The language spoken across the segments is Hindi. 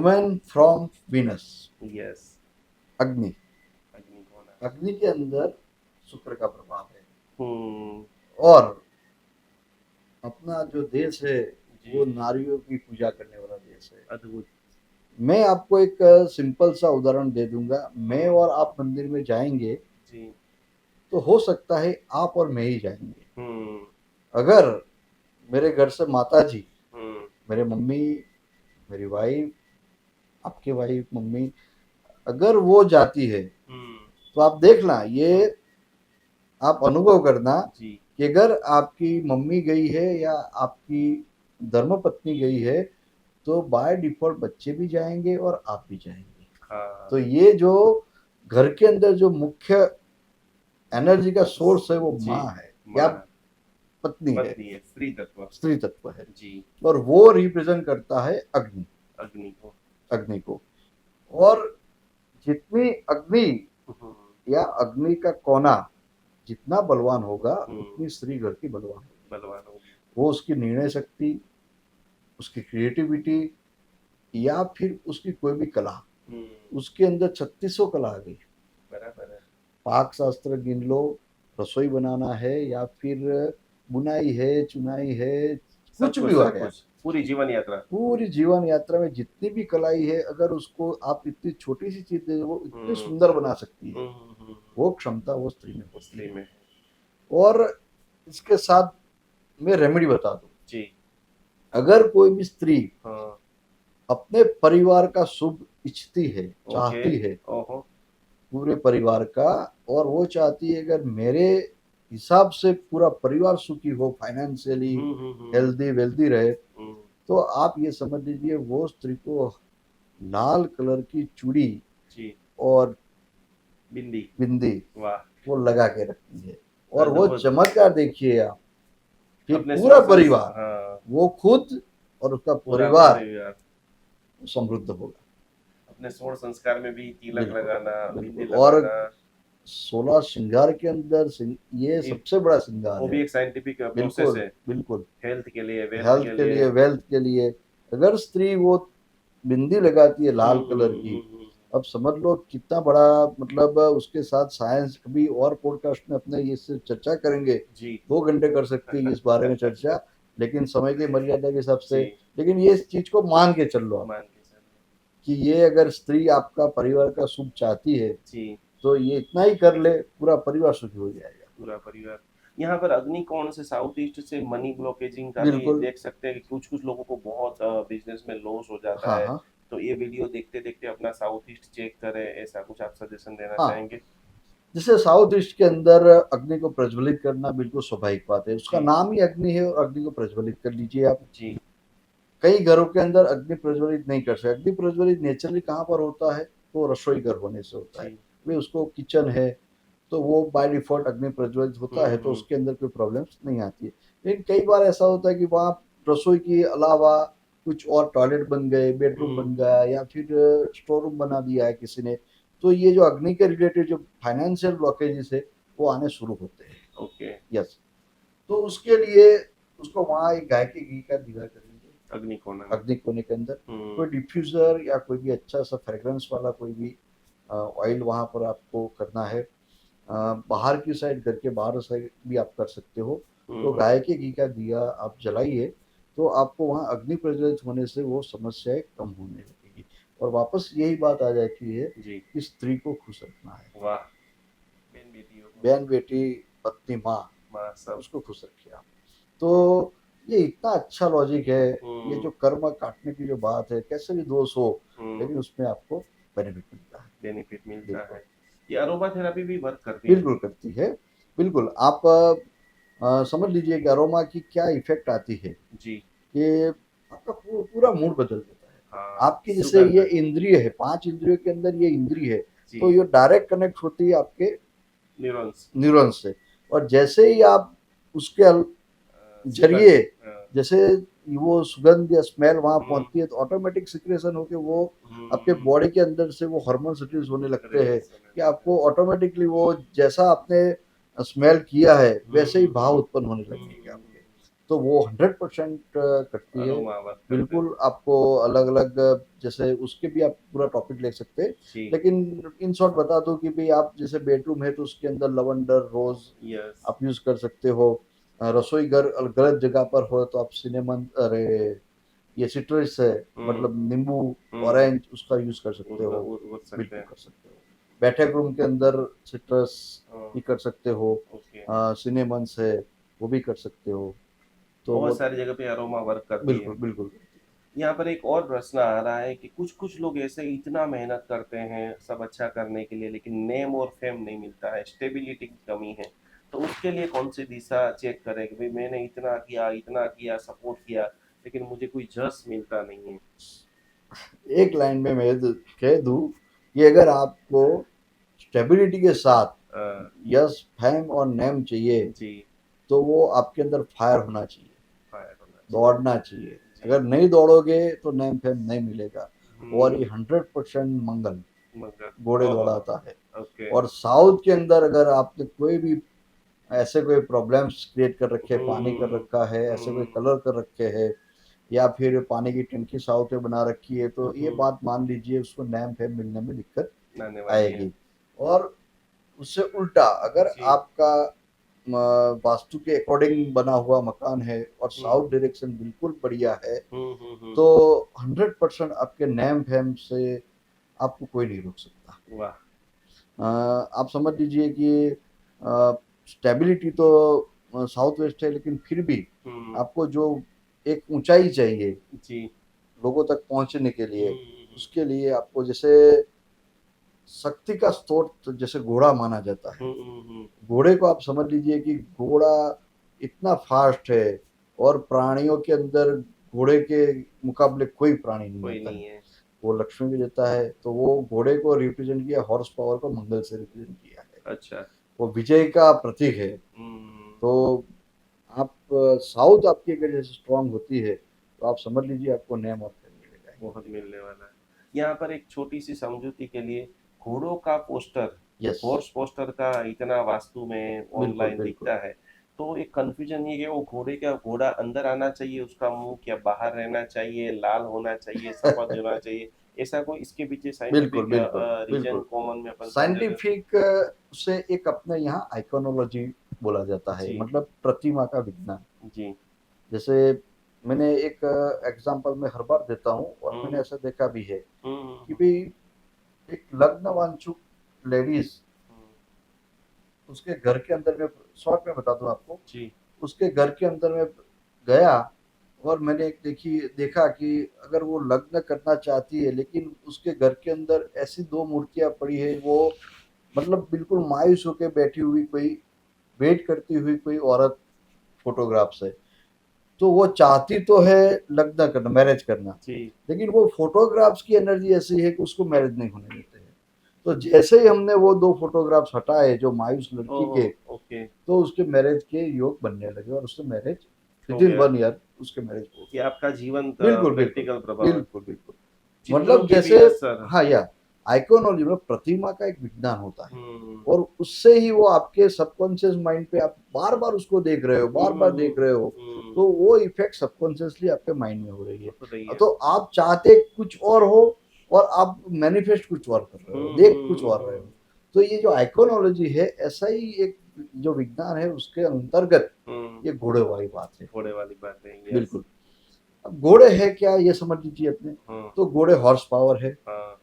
Women from Venus, yes. अग्नि। अग्नि कौन है? अग्नि के अंदर शुक्र का प्रभाव है। हम्म। और अपना जो देश है वो जी। नारियों की पूजा करने वाला देश है। अद्भुत। मैं आपको एक सिंपल सा उदाहरण दे दूंगा। मैं और आप मंदिर में जाएंगे जी। तो हो सकता है आप और मैं ही जाएंगे। हम्म। अगर मेरे घर से माता जी, हम्म। मेरे मम्मी, मेरी वाइफ, आपकी वाइफ, मम्मी, अगर वो जाती है हम्म। तो आप देखना, ये आप अनुभव करना जी। कि अगर आपकी मम्मी गई है या आपकी धर्मपत्नी गई है तो बाय डिफॉल्ट बच्चे भी जाएंगे और आप भी जाएंगे। हाँ। तो ये जो घर के अंदर जो मुख्य एनर्जी का सोर्स है वो जी। माँ है या माँ। पत्नी है, पत्नी है, स्त्री तत्व। स्त्री तत्व है। जी। और वो रिप्रेजेंट करता है अग्नि, अग्नि को। अग्नि को। और जितनी अग्नि हम्म। या अग्नि का कोना जितना बलवान होगा हम्म। उतनी स्त्री घर की बलवान होगी। बलवान होगी। वो उसकी निर्णय शक्ति, उसकी क्रिएटिविटी या फिर उसकी कोई भी कला, हम्म। उसके अंदर 3600 कला आ गई। बराबर है। पाक शास्त्र गिन लो, रसोई बनाना है या फिर बुनाई है, चुनाई है, सब कुछ भी कुछ, हो सब गया। कुछ, पूरी जीवन यात्रा। पूरी जीवन यात्रा में जितनी भी कलाई है, अगर उसको आप इतनी छोटी सी चीज दे दो, वो इतनी हम्म। सुंदर बना सकती है। हम्म। वो क्षमता वो स्त्री में होती स्त्री है। में। और इसके साथ मैं रेमेडी बता दूं। जी। अगर कोई भी स्त्री हाँ। अपने परिवार का शुभ इच्छती है, ओके। चाहती है, ओहो। पूरे परिवार का, और वो चाहती है अगर मेरे हिसाब से पूरा परिवार सुखी हो, फाइनेंशियली हम्म। हेल्दी वेल्दी रहे, हम्म। तो आप ये समझ लीजिए वो स्त्री को लाल कलर की चूड़ी जी। और बिंदी। बिंदी वाह। वो लगा के रखती है। और वो अद्भुत। चमत्कार देखिए आप, फिर अपने पूरा सोर्स। परिवार, हाँ। वो खुद और उसका पूरा परिवार परिवार। समृद्ध होगा। अपने सोर संस्कार में भी तिलक बिल्कुल, लगाना, बिंदी बिल्कुल। और लगाना। 16 श्रृंगार के अंदर ये ये सबसे बड़ा श्रृंगार वो है। भी एक साइंटिफिक प्रोसेस बिल्कुल, है। बिल्कुल। हेल्थ के लिए, वेल्थ हेल्थ के के लिए। लिए, वेल्थ के लिए, अगर स्त्री वो बिंदी लगाती है लाल कलर की, अब समझ लो कितना बड़ा, मतलब उसके साथ साइंस कभी और पॉडकास्ट में अपने ये से चर्चा करेंगे। जी। 2 घंटे कर सकती है इस बारे में चर्चा, लेकिन समय की मर्यादा के हिसाब जी। से। लेकिन ये इस चीज को मान के चल लो आप मान के चलो। कि ये अगर स्त्री आपका परिवार का शुभ चाहती है जी। तो ये इतना ही कर ले, पूरा परिवार सुखी हो जाएगा। पूरा परिवार। यहाँ पर अग्निकोण से साउथ ईस्ट से मनी ब्लॉकेजिंग का भी बिल्कुल। देख सकते हैं कि कुछ कुछ लोगों को बहुत बिजनेस में लॉस हो जाता हाँ, है। हाँ, तो ये वीडियो देखते देखते अपना साउथ ईस्ट चेक करें, ऐसा कुछ आप सजेशन देना हाँ। चाहेंगे? जैसे साउथ ईस्ट के अंदर अग्नि को प्रज्वलित करना बिल्कुल स्वाभाविक बात है। उसका जी। नाम ही अग्नि है और अग्नि को प्रज्वलित कर लीजिए आप। जी। कई घरों के अंदर अग्नि प्रज्वलित नहीं कर सकते। अग्नि प्रज्वलित नेचुरली कहाँ पर होता है? तो रसोई घर होने से होता है। जी। वे उसको किचन है तो वो बाय डिफॉल्ट अग्नि प्रज्वलित होता है, तो हम्म। उसके अंदर कोई प्रॉब्लम्स नहीं आती है। लेकिन कई बार ऐसा होता है कि वहाँ रसोई के अलावा कुछ और टॉयलेट बन गए, बेडरूम बन गया या फिर स्टोर रूम बना दिया है किसी ने, तो ये जो अग्नि के रिलेटेड जो फाइनेंशियल ब्लॉकेजेस है वो आने शुरू होते हैं। ओके। यस। तो उसके लिए उसको वहाँ एक गाय के घी का दीवा करेंगे अग्निकोण में। अग्नि कोने के अंदर। हम्म। कोई डिफ्यूजर या कोई भी अच्छा सा फ्रेग्रेंस वाला कोई भी ऑयल वहाँ पर आपको करना है। बाहर की साइड, घर के बाहर साइड भी आप कर सकते हो। तो गाय के घी का दिया आप जलाइए तो आपको वहाँ अग्नि प्रज्वलित होने से वो समस्याएं कम होने लगेगी। और वापस यही बात आ जाती है जी। कि स्त्री को खुश रखना है। वाह। बहन बेटियों को। बहन बेटी, पत्नी, माँ, माँ सब। उसको खुश रखिए आप। तो ये इतना अच्छा लॉजिक है। ये जो कर्म काटने की जो बात है, कैसे भी दोष हो, लेकिन उसमें आपको बेनिफिट मिलता है। बेनिफिट मिलता बिल्कुल, है। ये अरोमा थेरेपी भी वर्क करती है? बिल्कुल करती है। बिल्कुल। आप समझ लीजिए कि अरोमा की क्या इफेक्ट आती है जी। कि आपका पूरा मूड बदल देता है। हाँ, आपकी जैसे सुगंध। ये इंद्रिय है, 5 इंद्रियों के अंदर ये इंद्रिय है, तो जी। ये डायरेक्ट कनेक्ट होती है आपके न्यूरॉन्स। न्यूरॉन्स से। और जैसे ही आप उसके सुगंध। जरिए, जैसे वो सुगंध या स्मेल वहां हम्म। पहुंचती है तो ऑटोमेटिक सिक्रेशन होके वो आपके हम्म। बॉडी के अंदर से वो हार्मोन्स रिलीज होने लगते हैं रिलीज होने कि लगता आपको ऑटोमेटिकली वो जैसा आपने स्मेल किया है है। वैसे ही भाव उत्पन्न होने लगेंगे आपके। तो वो 100% करती है। अरोमा वर्क करते हैं। बिल्कुल आपको अलग अलग, जैसे उसके भी आप पूरा टॉपिक ले सकते हैं, जी। लेकिन इन शॉर्ट बता दूं कि भाई आप जैसे बेडरूम है तो उसके अंदर लवेंडर रोज यस। आप यूज कर सकते हो। रसोई घर गलत जगह पर हो तो आप सिनेमन, अरे ये सिट्रस है, मतलब नींबू, ऑरेंज, उसका यूज कर सकते उसका हो। वो सकते बिल्कुल हैं। कर सकते हो। बैठक रूम के अंदर सिट्रस हाँ, भी कर सकते हो। ओके। सिनेमन्स है, वो भी कर सकते हो। तो वो बहुत सारी जगह पे अरोमा वर्क करती है। बिल्कुल बिल्कुल। यहाँ पर एक और प्रश्न आ रहा है कि कुछ कुछ लोग ऐसे इतना मेहनत करते हैं सब अच्छा करने के लिए, लेकिन नेम और फेम नहीं मिलता है, स्टेबिलिटी की कमी है। तो उसके लिए कौन सी दिशा चेक करें कि भाई मैंने इतना किया, सपोर्ट किया, लेकिन मुझे कोई जस मिलता नहीं है। एक लाइन में मैं कह दूं कि अगर आपको स्टेबिलिटी के साथ यस, फैम और नेम चाहिए, जी। तो वो आपके अंदर फायर होना चाहिए, फायर होना दौड़ना चाहिए। चाहिए। जी। अगर नहीं दौड़ोगे तो नेम फेम नहीं मिलेगा। और ये हम्म। 100% मंगल मगर घोड़े ओह, दौड़ाता है। ओके। और साउथ के अंदर अगर आपने कोई भी ऐसे कोई प्रॉब्लम्स क्रिएट कर रखे हैं, पानी कर हम्म। रखा है, ऐसे कोई कलर कर रखे हैं, या फिर पानी की टंकी साउथ में बना रखी है, तो ये बात मान लीजिए उसको नैम फैम मिलने में दिक्कत आने वाली है। आएगी। और उससे उल्टा अगर जी। आपका वास्तु के अकॉर्डिंग बना हुआ मकान है और हम्म साउथ डायरेक्शन बिल्कुल बढ़िया है, तो हम्म। 100% आपके नैम फैम से आपको कोई नहीं रोक सकता। वाह। आप समझ लीजिए कि स्टेबिलिटी तो साउथ वेस्ट है, लेकिन फिर भी हम्म। आपको जो एक ऊंचाई चाहिए जी। लोगों तक पहुंचने के लिए, हम्म उसके लिए आपको जैसे शक्ति का स्रोत जैसे घोड़ा माना जाता है। हम्म। घोड़े को आप समझ लीजिए कि घोड़ा इतना फास्ट है, और प्राणियों के अंदर घोड़े के मुकाबले कोई प्राणी नहीं कोई आता है। नहीं है। वो लक्ष्मी भी देता है, तो वो घोड़े को रिप्रेजेंट किया, हॉर्स पावर को मंगल से रिप्रेजेंट किया है। अच्छा। वो विजय का प्रतीक है। हम्म। तो आप साउथ आपकी अगर जैसे स्ट्रांग होती है, तो आप समझ लीजिए आपको नेम और फेम मिलेगा। बहुत मिलने वाला है। यहाँ पर एक छोटी सी समझौती के लिए, घोड़ों का पोस्टर, यस, हॉर्स पोस्टर का इतना वास्तु में बिल्कुल ऑनलाइन बिल्कुल। दिखता है, तो एक कंफ्यूजन ये है कि वो घोड़ा अंदर आना चाहिए, उसका मुंह क्या बाहर रहना चाहिए, लाल होना चाहिए, सफेद होना चाहिए, ऐसा कोई इसके पीछे बिल्कुल साइंटिफिक बिल्कुल रीजन बिल्कुल। कॉमन में अपन समझे तो? साइंटिफिक से एक अपने यहाँ आइकोनोलॉजी बोला जाता है, जी। मतलब प्रतिमा का विज्ञान। जी। जैसे मैंने एक एग्जांपल में हर बार देता हूँ, और मैंने हम्म ऐसा देखा भी है कि हम्म भाई एक लग्न वांछुक लेडीज हम्म। उसके घर के अंदर में, शॉर्ट में बता दूं आपको, जी। उसके घर के अंदर में गया, और मैंने एक देखा कि अगर वो लग्न करना चाहती है, लेकिन उसके घर के अंदर ऐसी दो मूर्तियां पड़ी है, वो मतलब बिल्कुल मायूस होकर बैठी हुई कोई वेट करती हुई कोई औरत फोटोग्राफ्स है। तो वो चाहती तो है लग्न करना, मैरिज करना, जी। लेकिन वो फोटोग्राफ्स की एनर्जी ऐसी है कि उसको मैरिज नहीं होने देते हैं। तो जैसे ही हमने वो दो फोटोग्राफ्स हटाए जो मायूस लड़की ओह, के, ओके। तो उसके मैरिज के योग बनने लगे, और उससे मैरिज हो विद इन गया। 1 ईयर उसके मैरिज हो ये गई। आपका जीवंत बिल्कुल बिल्कुल प्रैक्टिकल प्रभाव है। बिल्कुल बिल्कुल। चित्रों मतलब की भी जैसे, असर। हाँ, या आइकोनोलॉजी में प्रतिमा का एक विज्ञान होता है, हम्म और उससे ही वो आपके सबकॉन्शियस माइंड पे आप बार बार उसको देख रहे हो, बार बार देख रहे हो, हम्म। तो वो इफेक्ट सबकॉन्शियसली आपके माइंड में हो रही हो रही है। है। तो आप चाहते कुछ और हो, और आप मैनिफेस्ट कुछ और कर रहे हो, देख कुछ और रहे हो। हम्म। तो ये जो आइकोनोलॉजी है, ऐसा ही एक जो विज्ञान है, उसके अंतर्गत हम्म। ये घोड़े वाली बात है। घोड़े वाली बात है, यस। बिल्कुल। अब घोड़े है क्या, ये समझ लीजिए अपने। हाँ। तो घोड़े हॉर्स पावर है। हाँ।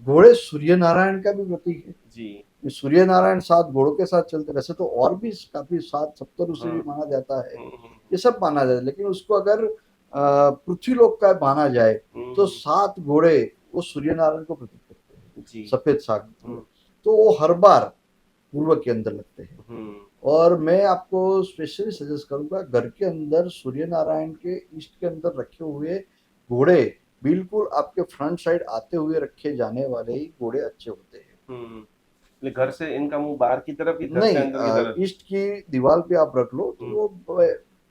घोड़े सूर्य नारायण का भी प्रतीक है। जी। ये सूर्य नारायण 7 घोड़ों के साथ चलते, वैसे तो और भी काफी 7 सप्तऋषि भी हाँ। माना जाता है, हम्म ये सब माना जाता है, लेकिन उसको अगर पृथ्वीलोक का माना जाए, तो हम्म। 7 घोड़े वो सूर्य नारायण को प्रतीक करते हैं। जी। सफेद 7 घोड़े, हम्म तो वो हर बार पूर्व के अंदर लगते हैं। हम्म। और मैं आपको स्पेशली सजेस्ट करूंगा, घर के अंदर सूर्य नारायण के ईस्ट के अंदर रखे हुए घोड़े, बिल्कुल आपके फ्रंट साइड आते हुए रखे जाने वाले ही घोड़े अच्छे होते हैं। ले घर से इनका मुंह बाहर की तरफ कि घर से नहीं, अंदर की तरफ? ईस्ट की दीवार पे आप रख लो, तो हम्म।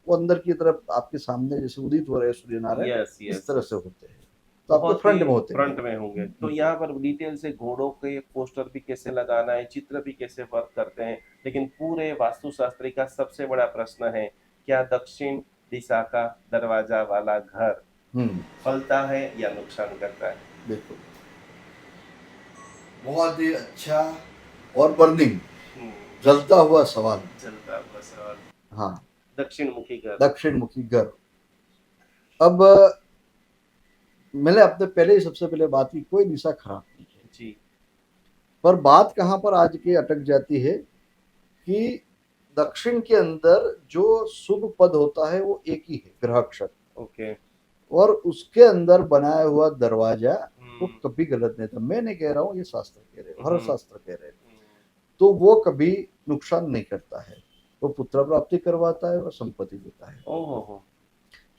वो अंदर की तरफ आपके सामने जैसे उदित हो रहे हैं सूर्य नारायण, यस इस यस तरह से यस। होते हैं, तो आपके बहुत ही फ्रंट में होते हैं फ्रंट वो। में होंगे, तो यहाँ पर डिटेल से घोड़ों के पोस्टर भी कैसे लगाना है, चित्र भी कैसे वर्क करते हैं। लेकिन पूरे वास्तुशास्त्री का सबसे बड़ा प्रश्न है, क्या दक्षिण दिशा का दरवाजा वाला घर हम्म, फलता है या नुकसान करता है? बिल्कुल। बहुत ही अच्छा और बर्निंग, हम्म, जलता हुआ सवाल। जलता हुआ सवाल। हाँ, दक्षिण मुखी घर। दक्षिण मुखी घर। अब मैंने अपने पहले ही सबसे पहले बात की, कोई दिशा खराब नहीं है, जी। पर बात कहाँ पर आज की अटक जाती है कि दक्षिण के अंदर जो शुभ पद होता है वो एक ही है, ग्रह नक्षत्र, ओके। और उसके अंदर बनाया हुआ दरवाजा वो हम्म, कभी गलत नहीं था। मैं नहीं कह रहा हूँ, ये शास्त्र कह रहे हैं, हर हम्म, शास्त्र कह रहे हैं। तो वो कभी नुकसान नहीं करता है, वो पुत्र प्राप्ति करवाता है और संपत्ति देता है, ओहो हो।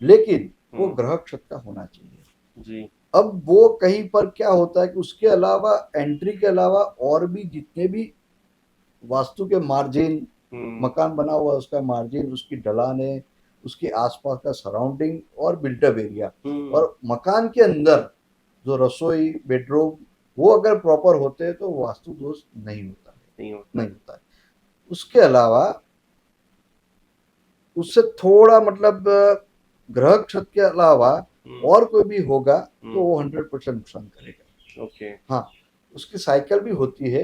लेकिन वो ग्रह नक्षत्र का होना चाहिए। जी। अब वो कहीं पर क्या होता है कि उसके अलावा, एंट्री के अलावा और भी जितने भी वास्तु के मार्जिन, मकान बना हुआ है उसका मार्जिन, उसकी ढलाने, उसके आसपास का सराउंडिंग और बिल्टअप एरिया, और मकान के अंदर जो रसोई, बेडरूम, वो अगर प्रॉपर होते हैं तो वास्तु दोष नहीं होता है, नहीं होता है। उसके अलावा उससे थोड़ा मतलब ग्रह नक्षत्र के अलावा और कोई भी होगा तो वो 100% नुकसान करेगा। ओके। हाँ, उसकी साइकिल भी होती है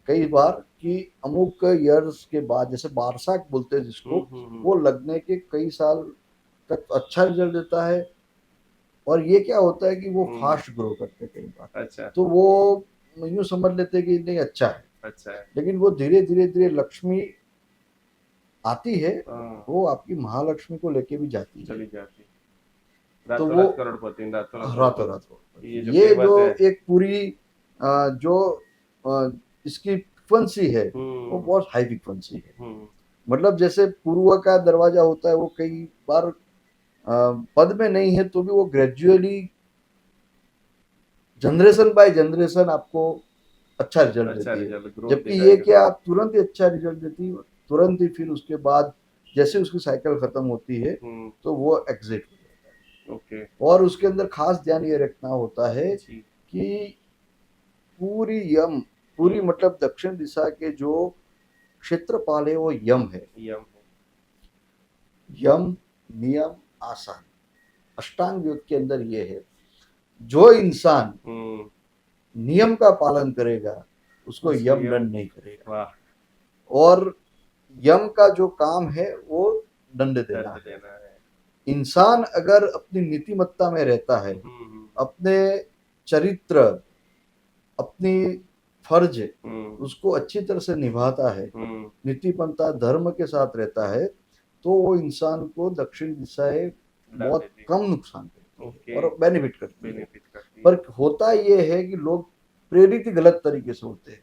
कई बार कि अमुक ईयर्स के बाद, जैसे बारसाख बोलते हैं जिसको, वो लगने के कई साल तक अच्छा रिजल्ट देता है। और ये क्या होता है कि वो फास्ट ग्रो करते हैं कई बार, अच्छा। तो वो यूँ समझ लेते हैं कि नहीं अच्छा है, अच्छा है। लेकिन वो धीरे धीरे धीरे लक्ष्मी आती है, हाँ, वो आपकी महालक्ष्मी को लेके भी जाती है, चली जाती। तो रातों वो रात करोड़पति, रातों रात रातों करोड़पति। रात हो। ये जो ये कहावत जो है। एक पूरी जो इसकी फ्रीक्वेंसी है वो बहुत हाई फ्रीक्वेंसी है। मतलब जैसे पूर्व का दरवाजा होता है, वो कई बार पद में नहीं है तो भी वो ग्रेजुअली जनरेशन बाय जनरेशन आपको अच्छा रिजल्ट अच्छा देती है। रिजल्ट, ग्रोथ जबकि ये दिखाएगा। क्या तुरंत ही अच्छा रिजल्ट देती है, तुरंत ही फिर उसके बाद जैसे उसकी साइकिल खत्म होती है तो वो एग्जिट हो जाता है। ओके। और उसके अंदर खास ध्यान ये रखना होता है जी। कि पूरी यम, पूरी मतलब दक्षिण दिशा के जो क्षेत्रपाल है वो यम है। यम है। यम, नियम, आसान, अष्टांग योग के अंदर ये है। जो इंसान नियम का पालन करेगा उसको यम दंड नहीं करेगा। वाह। और यम का जो काम है वो दंड देना दर्द है। देना है। इंसान अगर अपनी नीतिमत्ता में रहता है, अपने चरित्र, अपनी फर्ज उसको अच्छी तरह से निभाता है, नीतिपंथा धर्म के साथ रहता है, तो वो इंसान को दक्षिण दिशाएं बहुत कम नुकसान करती है और बेनिफिट करती है। पर होता ये है कि लोग प्रेरित ही गलत तरीके से होते हैं,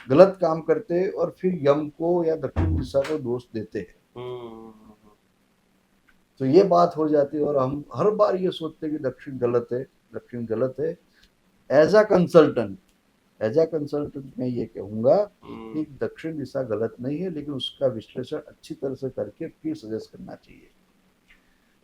गलत काम करते हैं और फिर यम को या दक्षिण दिशा को दोष देते हैं। तो ये बात हो जाती है और हम हर बार ये सोचते हैं कि दक्षिण गलत है, दक्षिण गलत है। एज अ कंसल्टेंट, मैं ये कहूंगा कि दक्षिण दिशा गलत नहीं है, लेकिन उसका विश्लेषण अच्छी तरह से करके फिर सजेस्ट करना चाहिए।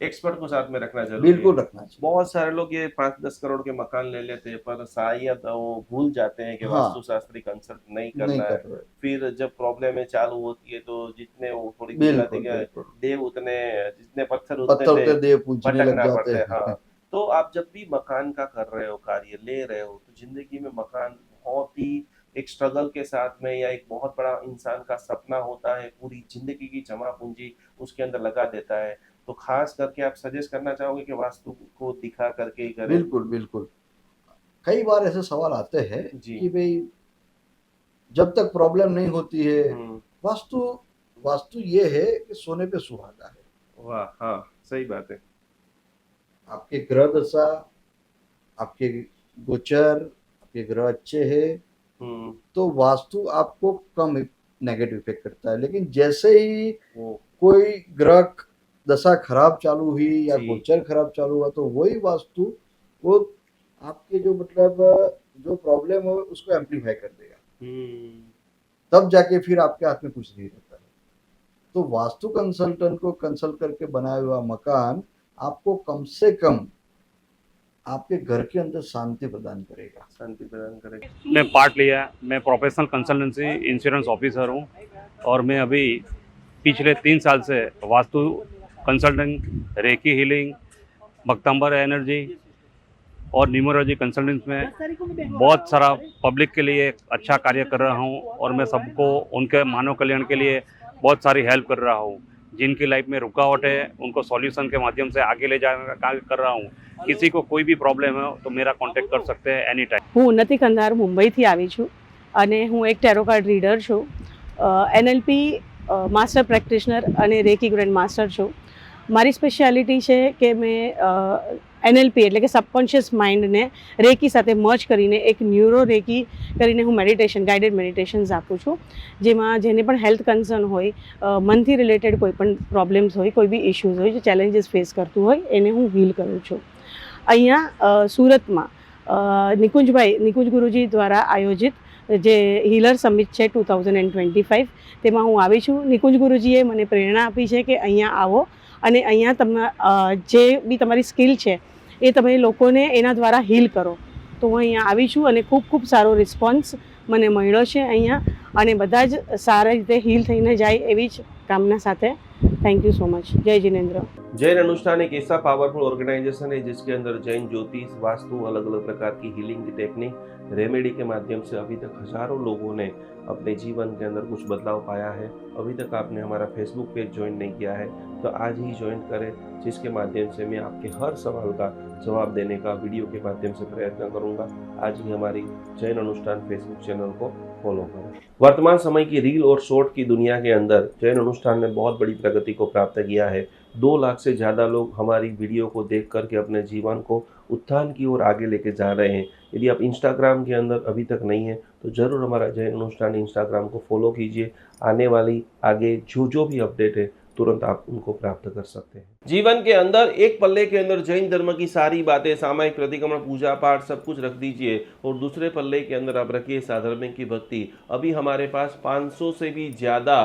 एक्सपर्ट को साथ में रखना जरूरी है। बिल्कुल रखना चाहिए। बहुत सारे लोग ये 5-10 करोड़ के मकान ले लेते हैं, पर शायद वो भूल जाते हैं कि हाँ, वास्तुशास्त्री कंसल्ट नहीं नहीं करना है। कर रहे। फिर जब प्रॉब्लमें चालू होती है तो जितने वो थोड़ी गुजराती बिल्कुल के बिल्कुल, देव उतने, जितने पत्थर पत्थर उतने उतने देव पूजने लग भटकना जाते पड़ता है। हाँ, हैं। तो आप जब भी मकान का कर रहे हो, कार्य ले रहे हो, तो जिंदगी में मकान बहुत ही एक स्ट्रगल के साथ में, या एक बहुत बड़ा इंसान का सपना होता है, पूरी जिंदगी की जमा पूंजी उसके अंदर लगा देता है। तो खास करके आप सजेस्ट करना चाहोगे कि वास्तु को दिखा करके ही करें? बिल्कुल बिल्कुल, कई बार ऐसे सवाल आते हैं जी। कि भाई जब तक प्रॉब्लम नहीं होती है, वास्तु, वास्तु ये है कि सोने पे सुहागा है। वाह, हाँ, सही बात है। आपके ग्रह दशा, आपके गोचर, आपके ग्रह अच्छे हैं तो वास्तु आपको कम नेगेटिव इफेक्ट करता है। लेकिन जैसे ही कोई ग्रह दशा खराब चालू हुई या जी। गोचर खराब चालू हुआ तो वही वास्तु वो आपके जो मतलब जो प्रॉब्लम हो उसको एम्पलीफाई कर देगा, तब जाके फिर आपके हाथ में कुछ नहीं रहता है। तो वास्तु कंसल्टेंट को कंसल्ट करके बनाया हुआ मकान आपको कम से कम आपके घर के अंदर शांति प्रदान करेगा। शांति प्रदान करेगा। मैं पार्ट लिया है। मैं प्रोफेशनल कंसल्टेंसी इंश्योरेंस ऑफिसर हूँ और मैं अभी पिछले 3 साल से vastu consulting, reiki healing, Bhaktambar energy और न्यूमरोलॉजी कंसल्टेंट में बहुत सारा पब्लिक के लिए अच्छा कार्य कर रहा हूँ और मैं सबको उनके मानव कल्याण के लिए बहुत सारी हेल्प कर रहा हूँ। जिनकी लाइफ में रुकावट है उनको सॉल्यूशन के माध्यम से आगे ले जाने का कार्य कर रहा हूँ। किसी को કોઈ બી પ્રોબ્લેમ હોય તો મેરા કોન્ટેક્ટ કરી सकते हैं एनी टाइम। હું ઉન્નતિ કંધાર મુંબઈથી આવી છું અને હું એક ટેરો કાર્ડ રીડર છું, NLP માસ્ટર પ્રેક્ટિશનર અને રેકી ગ્રેન્ડ માસ્ટર છું। મારી સ્પેશિયાલિટી છે કે મેં NLP એટલે કે સબકોન્શિયસ માઇન્ડને રેકી સાથે મર્જ કરીને એક ન્યુરો રેકી કરીને હું મેડિટેશન ગાઈડેડ મેડિટેશન્સ આપું છું, જેમાં જેને પણ હેલ્થ કન્સર્ન હોય, મનથી રિલેટેડ કોઈ પણ પ્રોબ્લેમ્સ હોય, કોઈ બી ઇશ્યુઝ હોય, જે ચેલેન્જીસ ફેસ કરતું હોય એને હું હીલ કરું છું। અહીંયા સુરતમાં નિકુંજ ગુરુજી દ્વારા આયોજિત જે હીલર સમિટ છે 2025 તેમાં હું આવી છું। નિકુંજ ગુરુજીએ મને પ્રેરણા આપી છે કે અહીંયા આવો અને અહીંયા જે બી તમારી સ્કિલ છે એ તમે લોકોને એના દ્વારા હીલ કરો। તો હું અહીંયા આવી છું અને ખૂબ ખૂબ સારો રિસ્પોન્સ મને મળ્યો છે અહીંયા, અને બધા જ સારી રીતે હીલ થઈને જાય એવી જ કામના સાથે। Thank you so much. जय जिनेंद्र। जैन अनुष्ठान एक ऐसा पावरफुल ऑर्गेनाइजेशन है जिसके अंदर जैन ज्योतिष, वास्तु, अलग अलग प्रकार की हीलिंग की टेक्निक, रेमेडी के माध्यम से अभी तक हजारों लोगों ने अपने जीवन के अंदर कुछ बदलाव पाया है। अभी तक आपने हमारा फेसबुक पेज ज्वाइन नहीं किया है तो आज ही ज्वाइन करें, जिसके माध्यम से मैं आपके हर सवाल का जवाब देने का वीडियो के माध्यम से प्रयत्न करूंगा। आज ही हमारी जैन अनुष्ठान फेसबुक चैनल को फॉलो करें। वर्तमान समय की रील और शॉर्ट की दुनिया के अंदर जैन अनुष्ठान ने बहुत बड़ी प्रगति को प्राप्त किया है। 2 लाख से ज़्यादा लोग हमारी वीडियो को देख करके अपने जीवन को उत्थान की ओर आगे लेके जा रहे हैं। यदि आप इंस्टाग्राम के अंदर अभी तक नहीं है तो ज़रूर हमारा जैन अनुष्ठान इंस्टाग्राम को फॉलो कीजिए। आने वाली आगे जो भी अपडेट है तुरंत आप उनको प्राप्त कर सकते हैं। जीवन के अंदर एक पल्ले के अंदर जैन धर्म की सारी बातें, सामायिक प्रतिक्रमण, पूजा पाठ सब कुछ रख दीजिए और दूसरे पल्ले के अंदर आप रखिए साधर्मिक की भक्ति। अभी हमारे पास 500 से भी ज़्यादा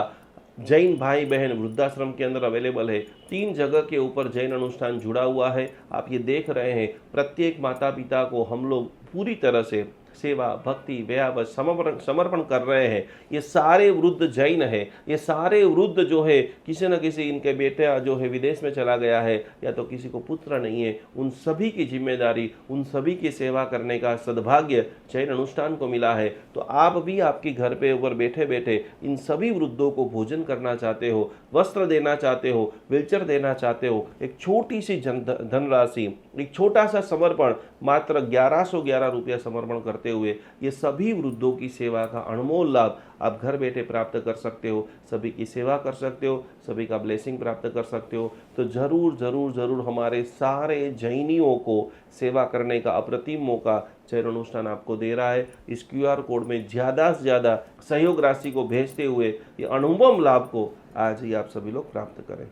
जैन भाई बहन वृद्धाश्रम के अंदर अवेलेबल है। 3 जगह के ऊपर जैन अनुष्ठान जुड़ा हुआ है। आप ये देख रहे हैं, प्रत्येक माता पिता को हम लोग पूरी तरह से सेवा, भक्ति, व्याव समर्पण कर रहे हैं। ये सारे वृद्ध जैन है, ये सारे वृद्ध जो है किसी न किसी इनके बेटा जो है विदेश में चला गया है या तो किसी को पुत्र नहीं है, उन सभी की जिम्मेदारी, उन सभी की सेवा करने का सद्भाग्य जैन अनुष्ठान को मिला है। तो आप भी आपके घर पे ऊपर बैठे बैठे इन सभी वृद्धों को भोजन करना चाहते हो, वस्त्र देना चाहते हो, व्हीलचेयर देना चाहते हो, एक छोटी सी धनराशि, एक छोटा सा समर्पण, मात्र 1111 रुपया समर्पण करते हुए ये सभी वृद्धों की सेवा का अनमोल लाभ आप घर बैठे प्राप्त कर सकते हो। सभी की सेवा कर सकते हो, सभी का ब्लेसिंग प्राप्त कर सकते हो। तो जरूर जरूर जरूर हमारे सारे जैनियों को सेवा करने का अप्रतिम मौका जैन अनुष्ठान आपको दे रहा है। इस QR कोड में ज़्यादा से ज़्यादा सहयोग राशि को भेजते हुए ये अनुपम लाभ को आज ही आप सभी लोग प्राप्त करें।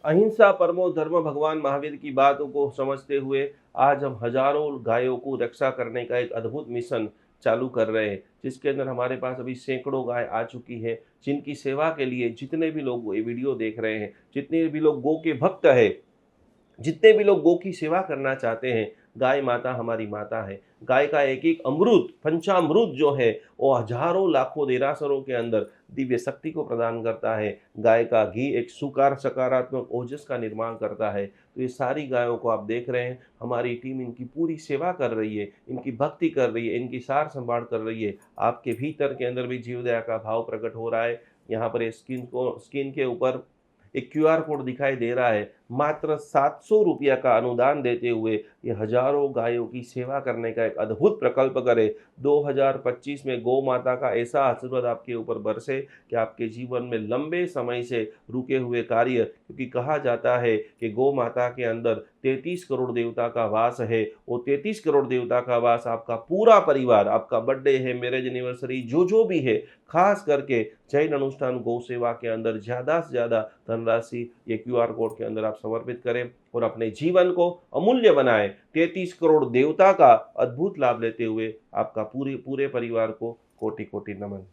अहिंसा परमो धर्म भगवान महावीर की बातों को समझते हुए आज हम हजारों गायों को रक्षा करने का एक अद्भुत मिशन चालू कर रहे हैं, जिसके अंदर हमारे पास अभी सैकड़ों गाय आ चुकी है, जिनकी सेवा के लिए जितने भी लोग ये वीडियो देख रहे हैं, जितने भी लोग गौ के भक्त है, जितने भी लोग गौ की सेवा करना चाहते हैं, गाय माता हमारी माता है। गाय का एक एक अमृत, पंचामृत जो है वो हजारों लाखों देरासरों के अंदर दिव्य शक्ति को प्रदान करता है। गाय का घी एक सकारात्मक ओजस का निर्माण करता है। तो ये सारी गायों को आप देख रहे हैं, हमारी टीम इनकी पूरी सेवा कर रही है, इनकी भक्ति कर रही है, इनकी सार संभाल कर रही है। आपके भीतर के अंदर भी जीवदया का भाव प्रकट हो रहा है। यहाँ पर स्क्रीन के ऊपर एक QR कोड दिखाई दे रहा है। मात्र 700 रुपया का अनुदान देते हुए ये हजारों गायों की सेवा करने का एक अद्भुत प्रकल्प करे। 2025 में गौ माता का ऐसा आशीर्वाद आपके ऊपर बरसे कि आपके जीवन में लंबे समय से रुके हुए कार्य, क्योंकि कहा जाता है कि गौ माता के अंदर 33 करोड़ देवता का वास है। वो 33 करोड़ देवता का वास आपका पूरा परिवार, आपका बर्थडे है, मैरिज एनिवर्सरी, जो भी है, खास करके जैन अनुष्ठान गौ सेवा के अंदर ज़्यादा से ज़्यादा धनराशि ये QR कोड के अंदर आप समर्पित करें और अपने जीवन को अमूल्य बनाएं। 33 करोड़ देवता का अद्भुत लाभ लेते हुए आपका पूरे परिवार को कोटि कोटि नमन।